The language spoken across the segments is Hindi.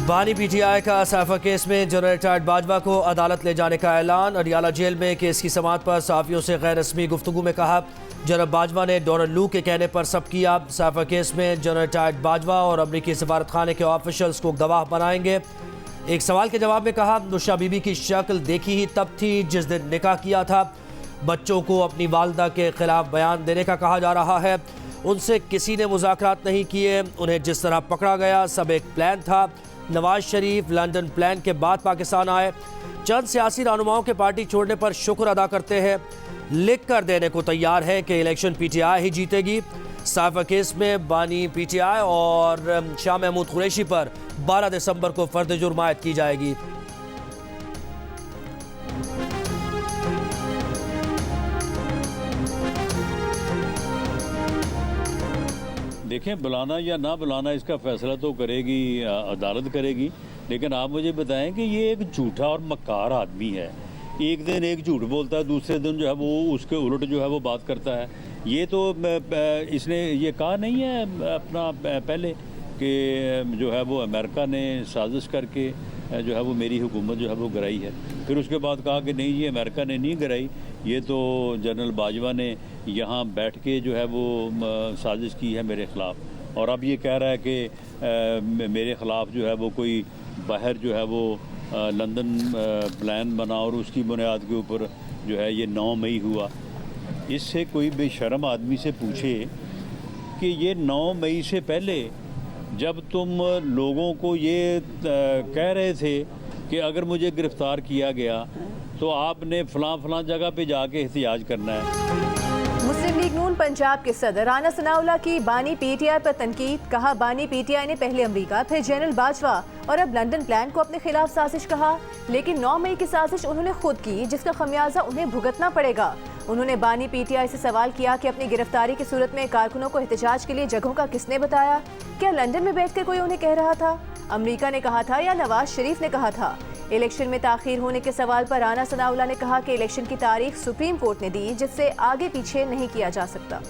बानी पीटीआई का साफा केस में जनरल रिटायर्ड बाजवा को अदालत ले जाने का ऐलान। अडियाला जेल में केस की समाअत पर सहाफ़ियों से गैर रस्मी गुफ्तगू में कहा, जनरल बाजवा ने डोनाल्ड लू के कहने पर सब किया। साफा केस में जनरल रिटायर्ड बाजवा और अमरीकी सफारत खाने के ऑफिशल्स को गवाह बनाएंगे। एक सवाल के जवाब में कहा, नुशा बीबी की शक्ल देखी ही तब थी जिस दिन निकाह किया था। बच्चों को अपनी वालदा के खिलाफ बयान देने का कहा जा रहा है। उनसे किसी ने मुज़ाकरात नहीं किए। उन्हें जिस तरह पकड़ा गया सब एक प्लान था। नवाज शरीफ लंदन प्लान के बाद पाकिस्तान आए। चंद सियासी रहनुमाओं के पार्टी छोड़ने पर शुक्र अदा करते हैं। लिख कर देने को तैयार है कि इलेक्शन पीटीआई ही जीतेगी। साफा केस में बानी पीटीआई और शाह महमूद कुरैशी पर 12 दिसंबर को फर्द जुर्म आयद की जाएगी। देखें, बुलाना या ना बुलाना इसका फैसला तो करेगी अदालत करेगी, लेकिन आप मुझे बताएं कि ये एक झूठा और मक्कार आदमी है। एक दिन एक झूठ बोलता है, दूसरे दिन जो है वो उसके उलट जो है वो बात करता है। ये तो इसने ये कहा नहीं है अपना पहले कि जो है वो अमेरिका ने साजिश करके जो है वो मेरी हुकूमत जो है वो गिराई है। फिर उसके बाद कहा कि नहीं, ये अमेरिका ने नहीं गिराई, ये तो जनरल बाजवा ने यहाँ बैठ के जो है वो साजिश की है मेरे ख़िलाफ़। और अब ये कह रहा है कि मेरे ख़िलाफ़ जो है वो कोई बाहर जो है वो लंदन प्लान बना और उसकी बुनियाद के ऊपर जो है ये 9 मई हुआ। इससे कोई बेशर्म आदमी से पूछे कि ये 9 मई से पहले जब तुम लोगों को ये कह रहे थे कि अगर मुझे गिरफ़्तार किया गया तो आपने फ़लाँ जगह पे जाके एहतियाज करना है। मुस्लिम लीग नून पंजाब के सदर राना सनाउल्लाह की बानी पीटीआई पर तनकीद। कहा, बानी पीटीआई ने पहले अमेरिका फिर जनरल बाजवा और अब लंदन प्लान को अपने खिलाफ साजिश कहा, लेकिन 9 मई की साजिश उन्होंने खुद की, जिसका खमियाजा उन्हें भुगतना पड़ेगा। उन्होंने बानी पीटीआई से सवाल किया कि अपनी गिरफ्तारी की सूरत में कारकुनों को एहतजाज के लिए जगहों का किसने बताया? क्या लंदन में बैठकर कोई उन्हें कह रहा था? अमेरिका ने कहा था या नवाज शरीफ ने कहा था? इलेक्शन में ताखीर होने के सवाल पर राना सनाउल्लाह ने कहा कि इलेक्शन की तारीख सुप्रीम कोर्ट ने दी, जिससे आगे पीछे नहीं किया जा सकता।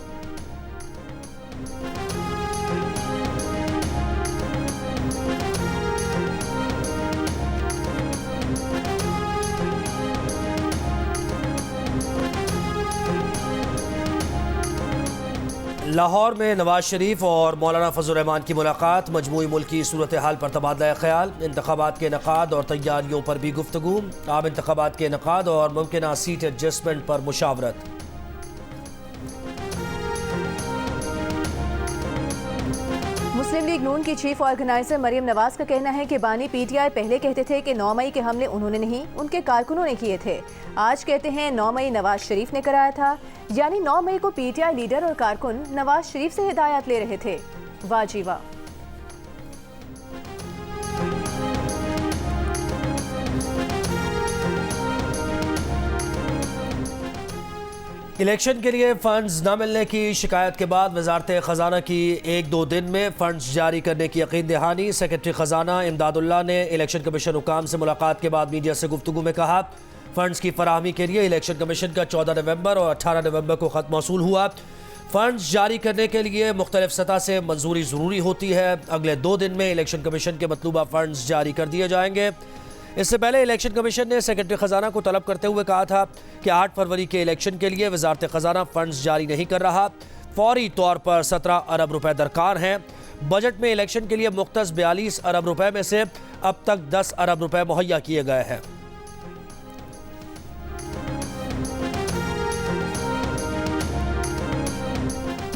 लाहौर में नवाज शरीफ और मौलाना फजल रहमान की मुलाकात। मजमूई मुल्की सूरत हाल पर तबादला ख्याल। इंतखाबात के इनेकाद और तैयारियों पर भी गुफ्तगू। आम इंतखाबात के इनेकाद और मुमकिन सीट एडजस्टमेंट पर मुशावरत। मुस्लिम लीग नून की चीफ ऑर्गेनाइजर मरियम नवाज का कहना है कि बानी पीटीआई पहले कहते थे कि 9 मई के हमले उन्होंने नहीं, उनके कारकुनों ने किए थे। आज कहते हैं 9 मई नवाज शरीफ ने कराया था। यानी 9 मई को पीटीआई लीडर और कारकुन नवाज शरीफ से हिदायत ले रहे थे। वाह जी वाह। इलेक्शन के लिए फंड्स न मिलने की शिकायत के बाद वजारत ख़जाना की 1-2 दिन में फंड्स जारी करने की यकीन दहानी। सेक्रेटरी ख़जाना इमदादुल्लाह ने इलेक्शन कमीशन हुकाम से मुलाकात के बाद मीडिया से गुफ्तगू में कहा, फंड्स की फराहमी के लिए इलेक्शन कमीशन का 14 नवंबर और 18 नवंबर को ख़त मौसूल हुआ। फंड्स जारी करने के लिए मुख्तलिफ सतह से मंजूरी ज़रूरी होती है। अगले 2 दिन में इलेक्शन कमीशन के मतलूबा फंड्स जारी कर दिए जाएंगे। इससे पहले इलेक्शन कमीशन ने सेक्रेटरी ख़जाना को तलब करते हुए कहा था कि 8 फरवरी के इलेक्शन के लिए वजारत ख़जाना फंड्स जारी नहीं कर रहा। फौरी तौर पर 17 अरब रुपए दरकार हैं। बजट में इलेक्शन के लिए मुख्तस 42 अरब रुपए में से अब तक 10 अरब रुपए मुहैया किए गए हैं।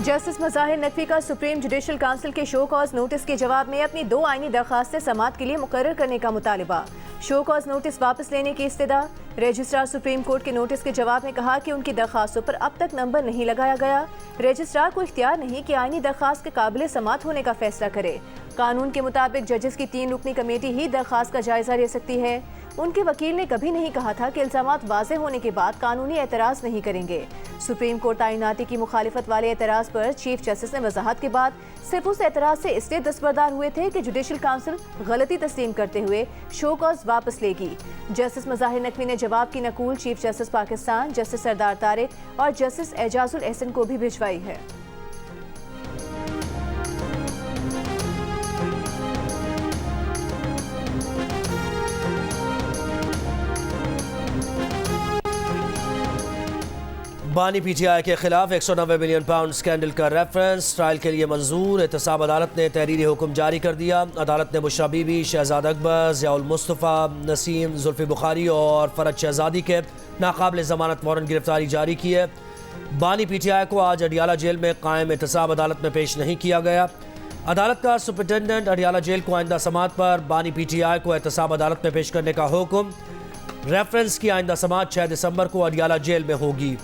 जस्टिस मज़ाहिर नकवी का सुप्रीम जुडिशल काउंसिल के शो कॉज नोटिस के जवाब में अपनी 2 आईनी दरखास्तें समाअत के लिए मुकर्रर करने का मुतालिबा। शो कॉज नोटिस वापस लेने की इस्तदा। रजिस्ट्रार सुप्रीम कोर्ट के नोटिस के जवाब में कहा कि उनकी दरखास्तों पर अब तक नंबर नहीं लगाया गया। रजिस्ट्रार को इख्तियार नहीं कि आईनी दरखास्त के काबिल समाअत होने का फैसला करे। कानून के मुताबिक जजेस की 3 रुकनी कमेटी ही दरखास्त का जायजा ले सकती है। उनके वकील ने कभी नहीं कहा था कि इल्जामात वाज़े होने के बाद कानूनी एतराज़ नहीं करेंगे। सुप्रीम कोर्ट तैनाती की मुखालिफत वाले एतराज़ पर चीफ जस्टिस ने वजाहत के बाद सिर्फ उस एतराज़ से इसलिए दस्तबरदार हुए थे कि जुडिशल काउंसिल गलती तस्लीम करते हुए शो कॉज वापस लेगी। जस्टिस मज़ाहिर नकवी ने जवाब की Nakul chief justice Pakistan justice सरदार तारिक और जस्टिस एजाजुल एहसन को भी भिजवाई है। बानी PTI के खिलाफ 190 मिलियन पाउंड स्कैंडल का रेफरेंस ट्रायल के लिए मंजूर। एहतसाब अदालत ने तहरीरी हुक्म जारी कर दिया। अदालत ने बुशरा बीबी, शहजाद अकबर, ज़ियाउल मुस्तफ़ा, नसीम, जुल्फ़ी बुखारी और फरज शहजादी के नाकाबिल ज़मानत वारंट गिरफ्तारी जारी की है। बानी PTI को आज अडियाला जेल में कायम एहतसाब अदालत में पेश नहीं किया गया। अदालत का सुपरिटेंडेंट अडियाला जेल को आइंदा समात पर बानी PTI को एहतसाब अदालत में पेश करने का हुक्म। रेफरेंस की आइंदा समात 6 दिसंबर को अडियाला जेल में होगी।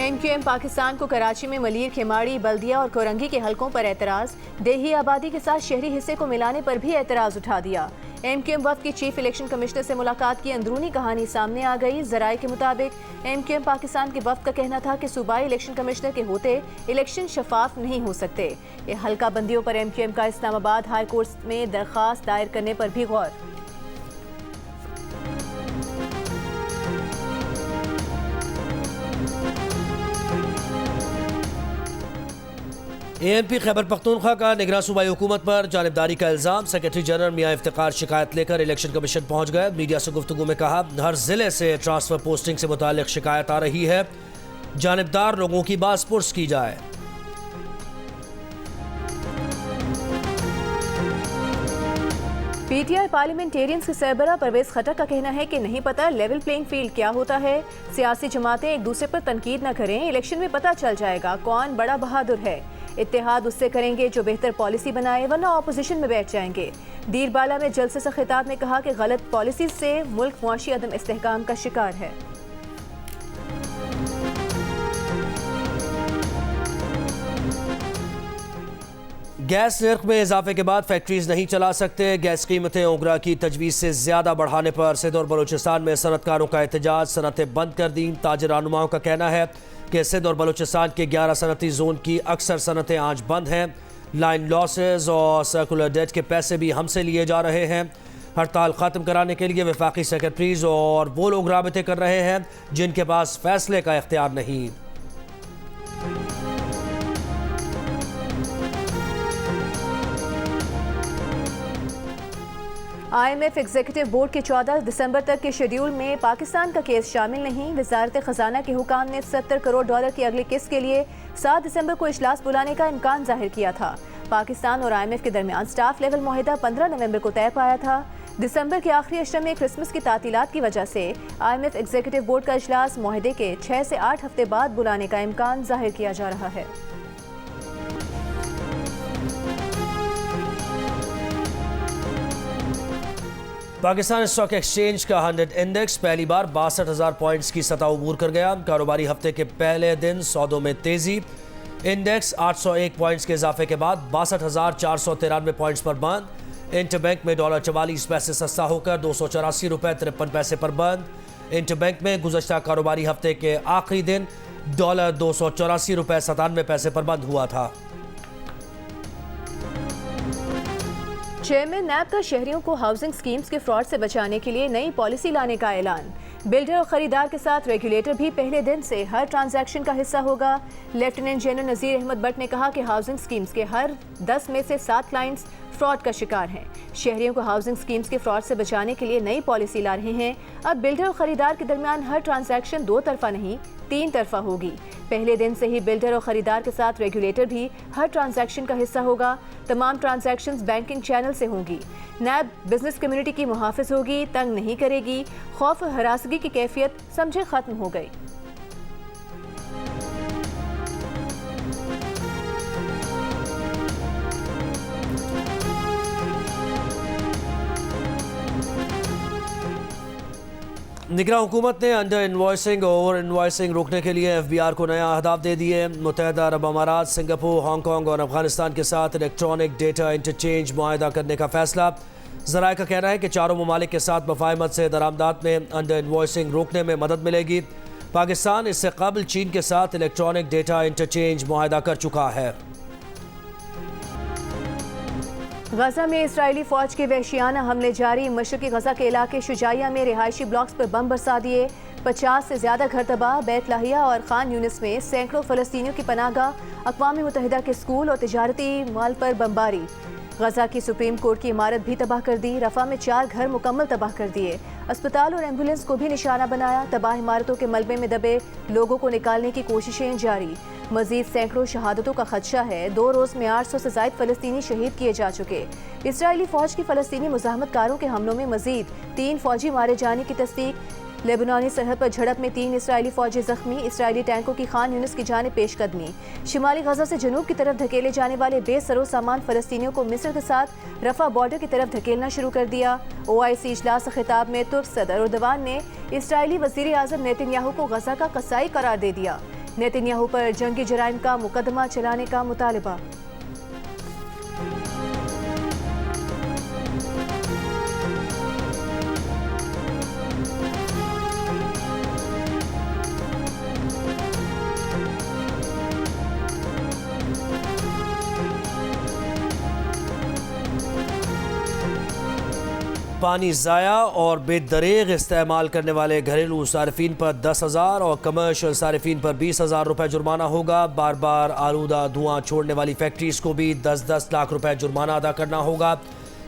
MQM पाकिस्तान को कराची में मलीर, खेमाड़ी, बल्दिया और कोरंगी के हलकों पर एतराज़। देही आबादी के साथ शहरी हिस्से को मिलाने पर भी एतराज़ उठा दिया। MQM वफ़द की चीफ इलेक्शन कमिश्नर से मुलाकात की अंदरूनी कहानी सामने आ गई। ज़राए के मुताबिक MQM पाकिस्तान के वफ़द का कहना था कि सूबाई इलेक्शन कमिश्नर के होते इलेक्शन शफाफ नहीं हो सकते। ये हल्का बंदियों पर MQM का इस्लामाबाद हाई कोर्ट में दरख्वास्त दायर करने पर भी गौर। ANP खैबर पख्तूनख्वा का निगरान सूबाई हुकूमत पर जानिबदारी का इल्ज़ाम। सेक्रेटरी जनरल मियां इफ्तिकार शिकायत लेकर इलेक्शन कमीशन पहुंच गए। मीडिया से गुफ्तगू में कहा, हर जिले से ट्रांसफर पोस्टिंग से मुताल्लिक शिकायत आ रही है, जानिबदार लोगों की बात पुरस की जाए। PTI पार्लियामेंटेरियंस के सरबराह परवेज खटक का कहना है कि नहीं पता लेवल प्लेइंग फील्ड क्या होता है। सियासी जमातें एक दूसरे पर तनकीद न करें, इलेक्शन में पता चल जाएगा कौन बड़ा बहादुर है। इत्तेहाद उससे करेंगे जो बेहतर पॉलिसी बनाए, वरना ऑपोजिशन में बैठ जाएंगे। दीरबाला में जलसे से खिताब में कहा कि गलत पॉलिसी से मुल्क मुआशी अदम इस्तेहकाम का शिकार है। गैस निर्ख में इजाफे के बाद फैक्ट्रीज नहीं चला सकते। गैस कीमतें ओगरा की तजवीज़ से ज़्यादा बढ़ाने पर सिंध और बलूचिस्तान में सनतकारों का एहतजाज, सनतें बंद कर दी। ताजिर रहनुमाओं का कहना है कि सिंध और बलूचिस्तान के 11 सनती जोन की अक्सर सनतें आज बंद हैं। लाइन लॉसेज और सर्कुलर डेट के पैसे भी हमसे लिए जा रहे हैं। हड़ताल ख़त्म कराने के लिए वफाकी सेक्रेटरीज और वो लोग राबते कर रहे हैं जिनके पास फैसले का इख्तियार नहीं। IMF एग्जीक्यूटिव बोर्ड के 14 दिसंबर तक के शेड्यूल में पाकिस्तान का केस शामिल नहीं। वजारत खजाना के हुकाम ने $70 करोड़ की अगली किस्त के लिए 7 दिसंबर को इजलास बुलाने का इम्कान जाहिर किया था। पाकिस्तान और IMF के दरमियान स्टाफ लेवल मुआहिदा 15 नवंबर को तय पाया था। दिसंबर के आखिरी अशरे में क्रिसमस की तातीलात की वजह से IMF एग्जीक्यूटिव बोर्ड का इजलास मुआहिदे के 6 से 8 हफ्ते बाद बुलाने का इम्कान जाहिर किया जा रहा है। पाकिस्तान स्टॉक एक्सचेंज का 100 इंडेक्स पहली बार 62,000 पॉइंट्स की सतह अबूर कर गया। कारोबारी हफ्ते के पहले दिन सौदों में तेजी। इंडेक्स 801 पॉइंट्स के इजाफे के बाद 62,493 पॉइंट्स पर बंद। इंटरबैंक में $44 पैसे सस्ता होकर $284.53 पर बंद। इंटरबैंक में गुज़श्ता कारोबारी हफ्ते के आखिरी दिन $284.97 पर बंद हुआ था। चेयरमैन नैब का शहरियों को हाउसिंग स्कीम्स के फ्रॉड से बचाने के लिए नई पॉलिसी लाने का ऐलान। बिल्डर और खरीदार के साथ रेगुलेटर भी पहले दिन से हर ट्रांजैक्शन का हिस्सा होगा। लेफ्टिनेंट जनरल नज़ीर अहमद बट ने कहा कि हाउसिंग स्कीम्स के हर 10 में से 7 क्लाइंट्स फ्रॉड का शिकार हैं। शहरियों को हाउसिंग स्कीम्स के फ्रॉड से बचाने के लिए नई पॉलिसी ला रहे हैं। अब बिल्डर और खरीदार के दरमियान हर ट्रांजैक्शन 2 तरफा नहीं 3 तरफा होगी। पहले दिन से ही बिल्डर और खरीदार के साथ रेगुलेटर भी हर ट्रांजैक्शन का हिस्सा होगा। तमाम ट्रांजैक्शंस बैंकिंग चैनल से होंगी। नैब बिजनेस कम्युनिटी की मुहाफिज होगी, तंग नहीं करेगी। खौफ और हरासगी की कैफियत समझे खत्म हो गई। निगरान हुकूमत ने अंडर इन्वॉइसिंग और ओवर इन्वॉइसिंग रोकने के लिए FBR को नया अहदाफ दे दिए। मुत्तहिदा अरब अमारात, सिंगापुर, हांगकॉन्ग और अफगानिस्तान के साथ इलेक्ट्रॉनिक डेटा इंटरचेंज मुआहिदा करने का फैसला। ज़राए का कहना है कि चारों ममालिक के साथ मुफाहमत से दरामदात में अंडर इन्वॉइसिंग रोकने में मदद मिलेगी। पाकिस्तान इससे कबल चीन के साथ इलेक्ट्रॉनिक डेटा इंटरचेंज मुआहिदा कर चुका है। गजा में इजरायली फौज के वहशियाना हमले जारी। मशरकी गजा के इलाके शुजाइया में रिहायशी ब्लॉक्स पर बम बरसा दिए। 50 से ज्यादा घर तबाह। बैत लाहिया और खान यूनिस में सैकड़ों फलस्तीनियों की पनाहगाह। अक़वाम मुत्तहिदा के स्कूल और तिजारती माल पर बमबारी। गजा की सुप्रीम कोर्ट की इमारत भी तबाह कर दी। रफा में 4 घर मुकम्मल तबाह कर दिए। अस्पताल और एम्बुलेंस को भी निशाना बनाया। तबाह इमारतों के मलबे में दबे लोगों को निकालने की कोशिशें जारी। मजीद सैकड़ों शहादतों का खदशा है। 2 रोज़ में 800 से ज़ायद फलस्तीनी शहीद किए जा चुके। इसराइली फौज की फलस्तीनी मुज़ाहमतकारों के हमलों में मजीद 3 फौजी मारे जाने की तस्दीक। लेबनानी सरहद पर झड़प में 3 इसराइली फौजी जख्मी। इसराइली टैंकों की खान यूनिस की जानिब पेशकदमी। शिमाली गजा से जनूब की तरफ धकेले जाने वाले बेसरो सामान फलस्तीनियों को मिस्र के साथ रफा बॉर्डर की तरफ धकेलना शुरू कर दिया। OIC इजलास से खिताब में तुर्क सदर एर्दोगान ने इसराइली वज़ीर आज़म नेतन्याहू को गजा का कसाई करार दे दिया। नेतन्याहू पर जंगी जराइम का मुकदमा चलाने का मुतालबा। पानी ज़ाया और बेदरेग इस्तेमाल करने वाले घरेलू सार्फिन पर 10,000 और कमर्शियल सार्फिन पर 20,000 रुपये जुर्माना होगा। बार बार आलूदा धुआं छोड़ने वाली फैक्ट्रीज़ को भी 10-10 लाख रुपये जुर्माना अदा करना होगा।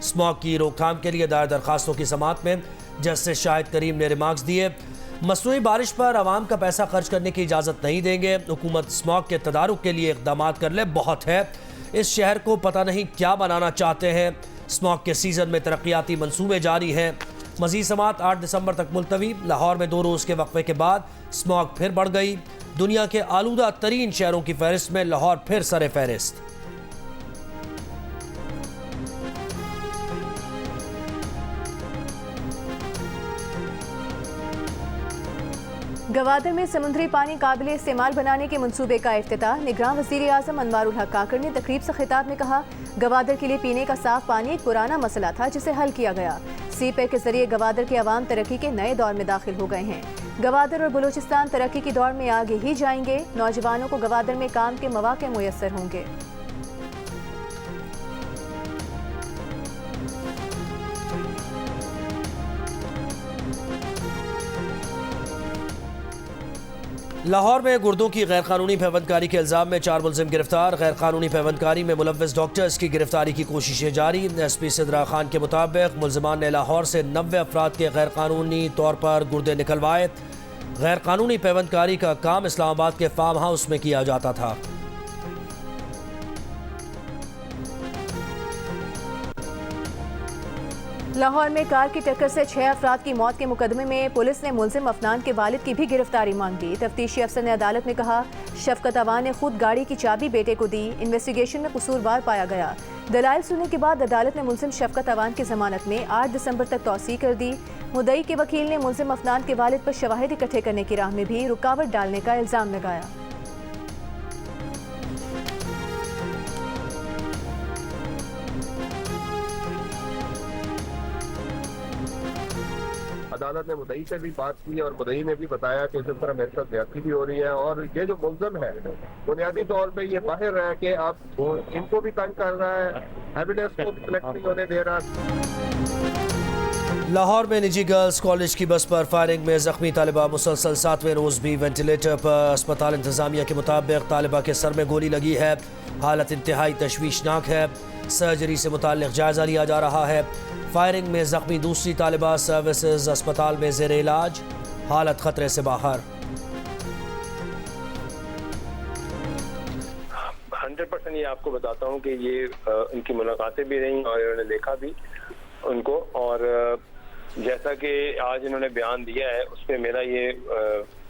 स्मॉग की रोकथाम के लिए दायर दरखास्तों की समाअत में जस्टिस शाहिद करीम ने रिमार्क्स दिए। मसनूई बारिश पर आवाम का पैसा खर्च करने की इजाज़त नहीं देंगे। हुकूमत स्मॉग के तदारुक के लिए इक़दाम कर ले, बहुत है। इस शहर को पता नहीं क्या बनाना चाहते हैं। स्मॉग के सीजन में तरक्याती मंसूबे जारी हैं। मज़ीद समाअत 8 दिसंबर तक मुलतवी। लाहौर में 2 रोज़ के वक्फे के बाद स्मॉग फिर बढ़ गई। दुनिया के आलूदा तरीन शहरों की फहरिस्त में लाहौर फिर सरे फहरिस्त। गवादर में समुद्री पानी काबिल इस्तेमाल बनाने के मंसूबे का इफ्तिताह। निगरान वज़ीर आज़म अनवारुल हक काकड़ ने तकरीब से खिताब में कहा, गवादर के लिए पीने का साफ पानी एक पुराना मसला था जिसे हल किया गया। CPEC के जरिए गवादर के अवाम तरक्की के नए दौर में दाखिल हो गए हैं। गवादर और बलूचिस्तान तरक्की की दौड़ में आगे ही जाएंगे। नौजवानों को गवादर में काम के मौके मुयस्सर होंगे। लाहौर में गुर्दों की गैर कानूनी पैवंदकारी के इल्ज़ाम में 4 मुलजिम गिरफ्तार। गैर कानूनी पैवंदकारी में मुलव्वस डॉक्टर्स की गिरफ्तारी की कोशिशें जारी। SP सिद्रा खान के मुताबिक मुलजिमान ने लाहौर से 90 अफराद के गैर कानूनी तौर पर गुर्दे निकलवाए। गैर कानूनी पैवंदकारी का काम इस्लामाबाद के फार्म हाउस में किया जाता था। लाहौर में कार की टक्कर से 6 अफराद की मौत के मुकदमे में पुलिस ने मुलजिम अफनान के वालिद की भी गिरफ्तारी मांग ली। तफ्तीशी अफसर ने अदालत में कहा, शफकत अवान ने खुद गाड़ी की चाबी बेटे को दी। इन्वेस्टिगेशन में कसूरवार पाया गया। दलाइल सुनने के बाद अदालत ने मुलजिम शफकत अवान की जमानत में 8 दिसंबर तक तौसीह कर दी। मुद्दई के वकील ने मुलजिम अफनान के वालिद पर शवाहिद इकट्ठे करने की राह में भी रुकावट डालने का इल्ज़ाम लगाया। अदालत ने मुद्दई से भी बात की और मुद्दई ने भी बताया कि इस तरह मेरे साथ ज्यादती भी हो रही है और ये जो मुलज़िम है बुनियादी तौर पे ये बाहर है कि आप इनको भी तंग कर रहा है, एविडेंस को कलेक्ट नहीं होने दे रहा। लाहौर में निजी गर्ल्स कॉलेज की बस पर फायरिंग में जख्मी तालिबा मुसलसल 7वें रोज भी वेंटिलेटर पर। अस्पताल इंतजामिया के मुताबिक तालिबा के सर में गोली लगी है। हालत इंतहाई तशवीशनाक है। सर्जरी से मुताल्लिक जायजा लिया जा रहा है। फायरिंग में जख्मी दूसरी तालिबा सर्विसेज अस्पताल में जेर इलाज, हालत खतरे से बाहर। 100% ये आपको बताता हूँ कि ये इनकी मुलाकातें भी रही और इन्होंने देखा भी उनको, और जैसा कि आज इन्होंने बयान दिया है उस पर मेरा ये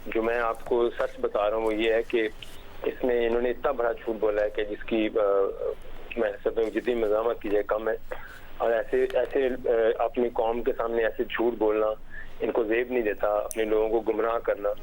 जो मैं आपको सच बता रहा हूँ वो ये है कि इसमें इन्होंने इतना बड़ा झूठ बोला है कि जिसकी मैं समझता हूँ जितनी मज़ामत की जाए कम है। और ऐसे अपनी कौम के सामने ऐसे झूठ बोलना इनको ज़ेब नहीं देता, अपने लोगों को गुमराह करना।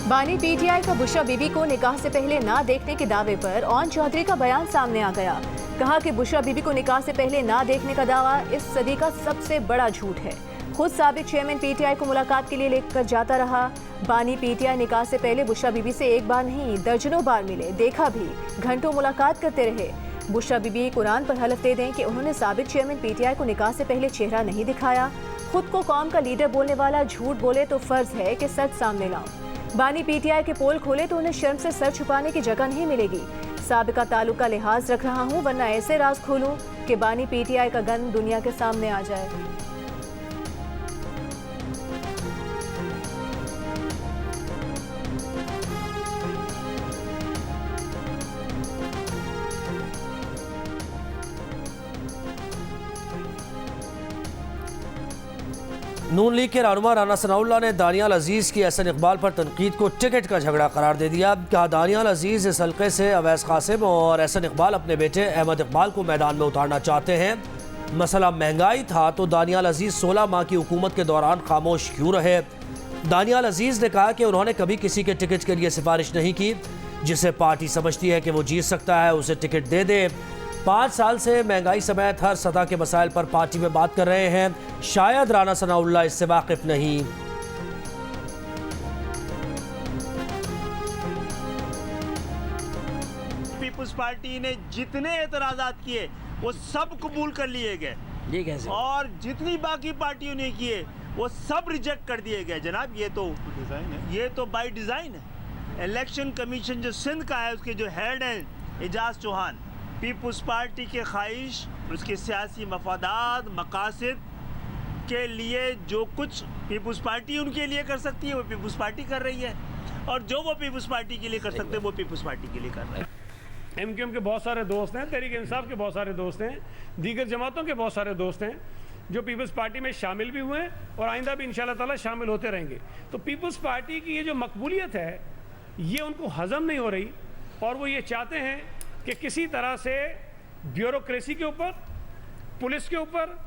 बानी PTI का बुशरा बीबी को निकाह से पहले ना देखने के दावे पर ओन चौधरी का बयान सामने आ गया। कहा कि बुशरा बीबी को निकाह से पहले ना देखने का दावा इस सदी का सबसे बड़ा झूठ है। खुद साबिक चेयरमैन PTI को मुलाकात के लिए लेकर जाता रहा। बानी PTI निकाह से पहले बुशरा बीबी से एक बार नहीं दर्जनों बार मिले, देखा भी, घंटों मुलाकात करते रहे। बुशरा बीबी कुरान पर हलफ दे दें कि उन्होंने साबिक चेयरमैन पीटीआई को निकाह से पहले चेहरा नहीं दिखाया। खुद को कौम का लीडर बोलने वाला झूठ बोले तो फर्ज है कि सच सामने लाऊं। बानी पीटीआई के पोल खोले तो उन्हें शर्म से सर छुपाने की जगह नहीं मिलेगी। साबिका ताल्लुक का लिहाज रख रहा हूं, वरना ऐसे राज खोलूं कि बानी पीटीआई का गन दुनिया के सामने आ जाए। नून लीग के रहनुमा राना सनाउल्लाह ने दानियाल अजीज़ की एहसन इकबाल पर तनकीद को टिकट का झगड़ा करार दे दिया। कहा, दानियाल अजीज़ इस हल्के से अवैस कासिम और एहसन इकबाल अपने बेटे अहमद इकबाल को मैदान में उतारना चाहते हैं। मसला महंगाई था तो दानियाल अजीज़ 16 माह की हुकूमत के दौरान खामोश क्यों रहे। दानियाल अजीज़ ने कहा कि उन्होंने कभी किसी के टिकट के लिए सिफारिश नहीं की। जिसे पार्टी समझती है कि वो जीत सकता है उसे टिकट दे दे। 5 साल से महंगाई समेत हर सतह के मसाइल पर पार्टी में बात कर रहे हैं। शायद राना सनाउल्लाह इससे वाकिफ नहीं। पीपुल्स पार्टी ने जितने एतराजात किए वो सब कबूल कर लिए गए और जितनी बाकी पार्टियों ने किए वो सब रिजेक्ट कर दिए गए। जनाब ये तो बाय डिज़ाइन है। इलेक्शन कमीशन जो सिंध का है उसके जो हेड हैं एजाज चौहान, पीपुल्स पार्टी के ख्वाहिश उसके सियासी मफादात मकासद के लिए जो कुछ पीपुल्स पार्टी उनके लिए कर सकती है वो पीपुल्स पार्टी कर रही है, और जो वो पीपुल्स पार्टी के लिए कर सकते हैं वो पीपुल्स पार्टी के लिए कर रहे हैं। एमक्यूएम के बहुत सारे दोस्त हैं, तहरीक इंसाफ के बहुत सारे दोस्त हैं, दीगर जमातों के बहुत सारे दोस्त हैं जो पीपल्स पार्टी में शामिल भी हुए हैं और आइंदा भी इंशाल्लाह ताला शामिल होते रहेंगे। तो पीपल्स पार्टी की ये जो मकबूलियत है ये उनको हजम नहीं हो रही और वो ये चाहते हैं कि किसी तरह से ब्यूरोक्रेसी के ऊपर, पुलिस के ऊपर,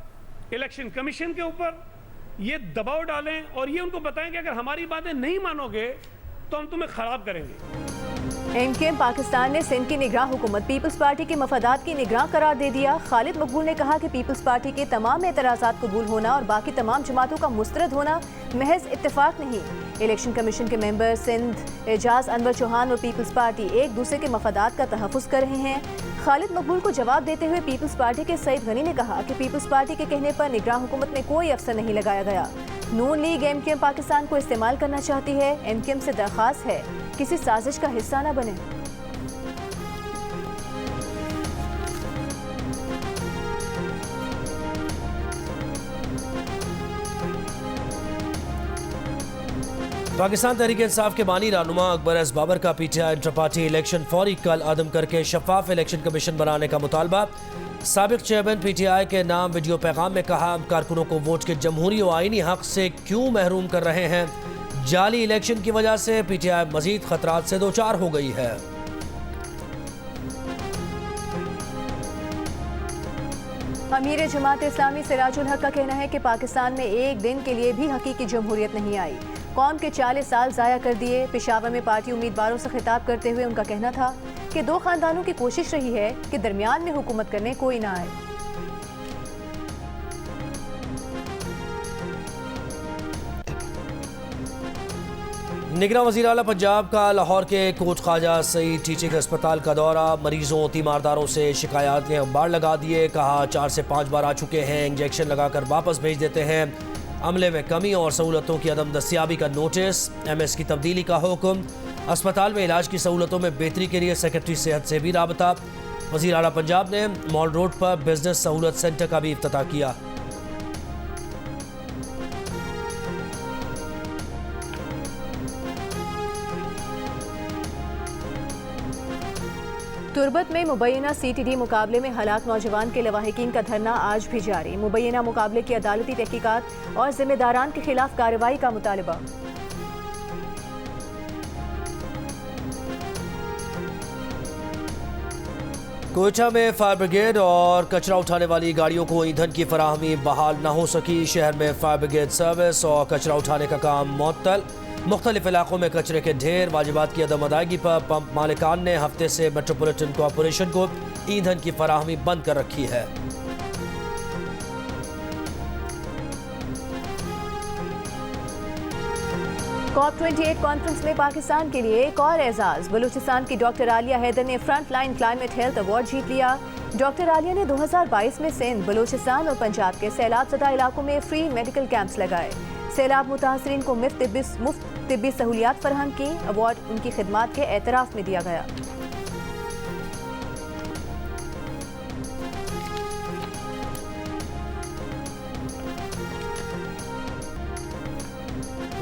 इलेक्शन कमीशन के ऊपर ये दबाव डालें और ये उनको बताएं कि अगर हमारी बातें नहीं मानोगे तो हम तुम्हें ख़राब करेंगे। एमक्यूएम पाकिस्तान ने सिंध की निगरान हुकूमत पीपल्स पार्टी के मफादात की निगरान करार दे दिया। खालिद मकबूल ने कहा कि पीपल्स पार्टी के तमाम एतराज़ात कबूल होना और बाकी तमाम जमातों का मुस्तरद होना महज इत्तेफाक नहीं। इलेक्शन कमीशन के मेंबर सिंध एजाज अनवर चौहान और पीपल्स पार्टी एक दूसरे के मफादात का तहफ़्फ़ुज़ कर रहे हैं। खालिद मकबूल को जवाब देते हुए पीपल्स पार्टी के सईद गनी ने कहा कि पीपल्स पार्टी के कहने पर निगरान हुकूमत में कोई अफसर नहीं लगाया गया। नून लीग एमक्यूएम पाकिस्तान को इस्तेमाल करना चाहती है। एमक्यूएम से दरख्वास्त है किसी साजिश का हिस्सा न बने। पाकिस्तान तहरीक इंसाफ के बानी रहनुमा अकबर एस बाबर का पीटीआई इंटर पार्टी इलेक्शन फौरी कल अदम करके शफाफ इलेक्शन कमीशन बनाने का मुतालबा। साबिक चेयरमैन पीटीआई के नाम वीडियो पैगाम में कहा, कारकुनों को वोट के जमहूरी और आईनी हक से क्यों महरूम कर रहे हैं। जाली इलेक्शन की वजह से पीटीआई मजीद खतरात से दोचार हो गई है। अमीर जमात इस्लामी सिराजुल हक का कहना है कि पाकिस्तान में एक दिन के लिए भी हकीकी जमहूरियत नहीं आई। कौम के 40 साल ज़ाया कर दिए। पेशावर में पार्टी उम्मीदवारों से खिताब करते हुए उनका कहना था कि 2 खानदानों की कोशिश रही है कि दरमियान में हुकूमत करने कोई ना आए। निगरान वज़ीर आला पंजाब का लाहौर के कोट ख्वाजा सईद टीचिंग अस्पताल का दौरा। मरीजों तीमारदारों से शिकायत ने अंबार लगा दिए। कहा 4 से 5 बार आ चुके हैं, इंजेक्शन लगाकर वापस भेज देते हैं। अमले में कमी और सहूलतों की अदम दस्तियाबी का नोटिस। MS की तब्दीली का हुक्म। अस्पताल में इलाज की सहूलतों में बेहतरी के लिए सेक्रेटरी सेहत से भी राबता। वज़ीर आला पंजाब ने मॉल रोड पर बिजनेस सहूलत सेंटर का भी इफ्तिताह किया। तुर्बत में मुबैना CTD मुकाबले में हलाक नौजवान के लवाहिकीन का धरना आज भी जारी। मुबैना मुकाबले की अदालती तहकीकात और जिम्मेदारान के खिलाफ कार्रवाई का मुतालबा। कोयटा में फायर ब्रिगेड और कचरा उठाने वाली गाड़ियों को ईंधन की फराहमी बहाल न हो सकी। शहर में फायर ब्रिगेड सर्विस और कचरा उठाने का काम मुअत्तल। मुख्तलिफ इलाकों में कचरे के ढेर। वाजिबात की अदम अदायगी पर पंप मालिकान ने हफ्ते से मेट्रोपॉलिटन कॉरपोरेशन को ईंधन की फराहमी बंद कर रखी है। COP28 कॉन्फ्रेंस में पाकिस्तान के लिए एक और एजाज। बलूचिस्तान की डॉक्टर आलिया हैदर ने front line climate health award जीत लिया। डॉक्टर आलिया ने 2022 में सिंध, बलूचिस्तान और पंजाब के सैलाब ज़दा इलाकों में फ्री मेडिकल कैंप्स लगाए। सैलाब मुतासरीन को मुफ्त तिब्बी सहूलियात फराहम की। अवार्ड उनकी खिदमात के एतराफ़ में दिया गया।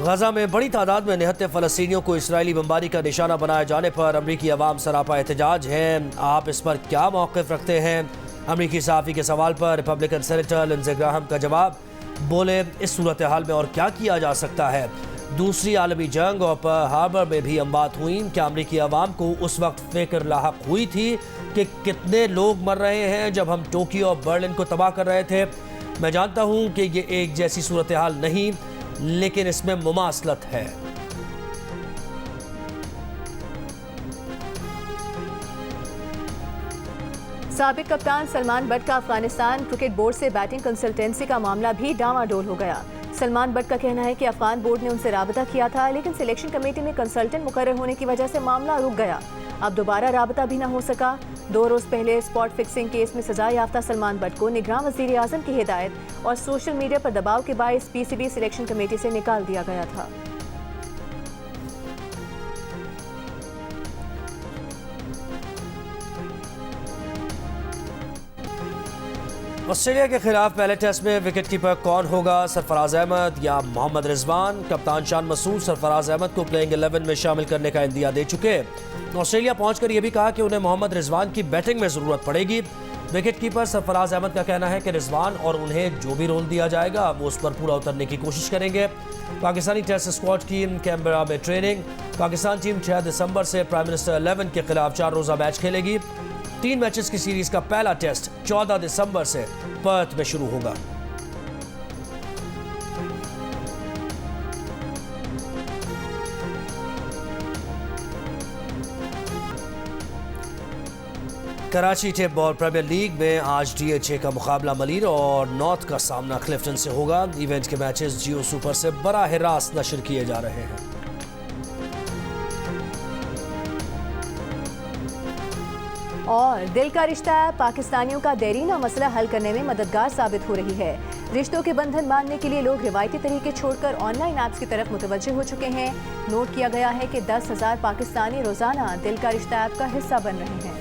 गजा में बड़ी तादाद में निहत्ते फ़लस्तीनियों को इसराइली बमबारी का निशाना बनाए जाने पर अमरीकी अवाम सरापा एहतजाज है। आप इस पर क्या मौक़िफ़ रखते हैं? अमरीकी सहाफ़ी के सवाल पर रिपब्लिकन सेनेटर लिंडसे ग्राहम का जवाब, बोले इस सूरत हाल में और क्या किया जा सकता है। दूसरी आलमी जंग और पर्ल हार्बर में भी अमवात हुई। क्या अमरीकी अवाम को उस वक्त फ़िक्र लाहक हुई थी कि कितने लोग मर रहे हैं जब हम टोक्यो और बर्लिन को तबाह कर रहे थे? मैं जानता हूँ कि ये एक जैसी सूरत हाल नहीं, लेकिन इसमें मुमासलत है। साबिक कप्तान सलमान बट का अफगानिस्तान क्रिकेट बोर्ड से बैटिंग कंसल्टेंसी का मामला भी डामाडोल हो गया। सलमान बट का कहना है कि अफगान बोर्ड ने उनसे राबता किया था, लेकिन सिलेक्शन कमेटी में कंसल्टेंट मुकर्रर होने की वजह से मामला रुक गया। अब दोबारा राबता भी न हो सका। 2 रोज पहले स्पॉट फिक्सिंग केस में सजा याफ्ता सलमान बट को निगरान वज़ीर आज़म की हिदायत और सोशल मीडिया पर दबाव के बायस पीसीबी सिलेक्शन कमेटी से निकाल दिया गया था। ऑस्ट्रेलिया के खिलाफ पहले टेस्ट में विकेट कीपर कौन होगा? सरफराज अहमद या मोहम्मद रिजवान? कप्तान शान मसूद सरफराज अहमद को प्लेइंग 11 में शामिल करने का इंदिया दे चुके। ऑस्ट्रेलिया पहुंचकर यह भी कहा कि उन्हें मोहम्मद रिजवान की बैटिंग में ज़रूरत पड़ेगी। विकेट कीपर सरफराज अहमद का कहना है कि रिजवान और उन्हें जो भी रोल दिया जाएगा वो उस पर पूरा उतरने की कोशिश करेंगे। Pakistani test squad team Canberra में ट्रेनिंग। पाकिस्तान टीम 6 दिसंबर से प्राइम मिनिस्टर 11 के खिलाफ 4 रोज़ा मैच खेलेगी। 3 मैचेस की सीरीज का पहला टेस्ट 14 दिसंबर से पर्थ में शुरू होगा। Karachi tape ball premier league में आज डीएचए का मुकाबला मलीर और नॉर्थ का सामना क्लिफ्टन से होगा। इवेंट के मैचेस जियो सुपर से बराह रास्त नशर किए जा रहे हैं। और दिल का रिश्ता पाकिस्तानियों का देरीना मसला हल करने में मददगार साबित हो रही है। रिश्तों के बंधन बांधने के लिए लोग रिवायती तरीके छोड़कर ऑनलाइन ऐप्स की तरफ मुतवज्जे हो चुके हैं। नोट किया गया है कि 10,000 पाकिस्तानी रोजाना दिल का रिश्ता ऐप का हिस्सा बन रहे हैं।